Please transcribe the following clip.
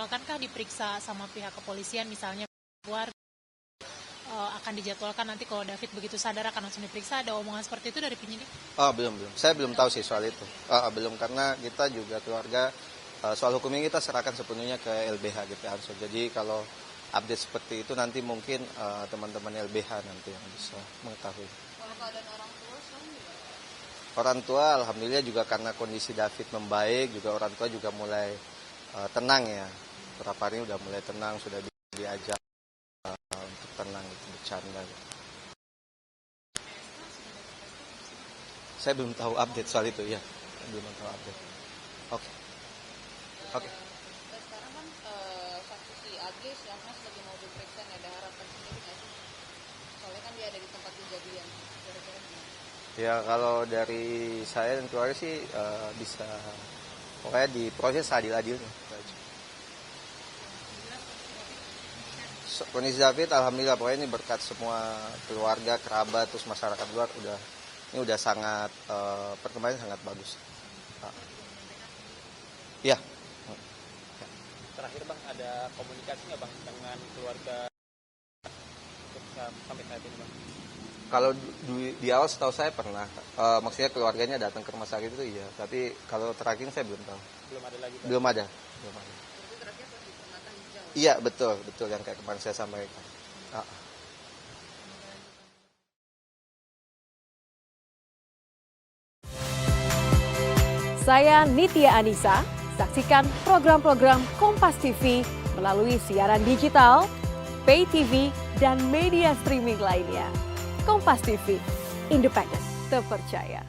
dijadwalkankah diperiksa sama pihak kepolisian misalnya keluarga? Akan dijadwalkan nanti kalau David begitu sadar akan langsung diperiksa, ada omongan seperti itu dari penyidik? Belum. Saya belum tahu sih soal itu. Belum, karena kita juga keluarga, soal hukumnya kita serahkan sepenuhnya ke LBH GP Ansor. Jadi kalau update seperti itu nanti mungkin teman-teman LBH nanti yang bisa mengetahui. Kalau keadaan orang tua sekarang gimana? Orang tua alhamdulillah juga karena kondisi David membaik, juga orang tua juga mulai tenang ya. Beberapa hari udah mulai tenang, sudah diajak untuk tenang, gitu, bercanda. Gitu. Saya belum tahu update soal itu ya, belum tahu update. Oke. Sekarang kan saksi si Ag yang mas lagi mau diperiksa, ada harapan sendiri nggak sih? Soalnya kan dia ada di tempat kejadian. Kira-kira gimana? Ya kalau dari saya dan keluarga sih bisa pokoknya diproses adil-adilnya. Kondisi David alhamdulillah pokoknya ini berkat semua keluarga, kerabat, terus masyarakat luar ini udah sangat perkembangannya sangat bagus. Ya. Terakhir Bang, ada komunikasi nggak Bang dengan keluarga sampai saat ini Bang? Kalau di awal setahu saya pernah, maksudnya keluarganya datang ke rumah sakit itu iya, tapi kalau terakhir saya belum tahu. Belum ada lagi Bang? Belum ada. Itu terakhir pas di Permata Hijau. Iya betul yang kayak kemarin saya sampaikan. Saya Nitya Anissa, saksikan program-program Kompas TV melalui siaran digital, pay TV, dan media streaming lainnya. Kompas TV, independen, terpercaya.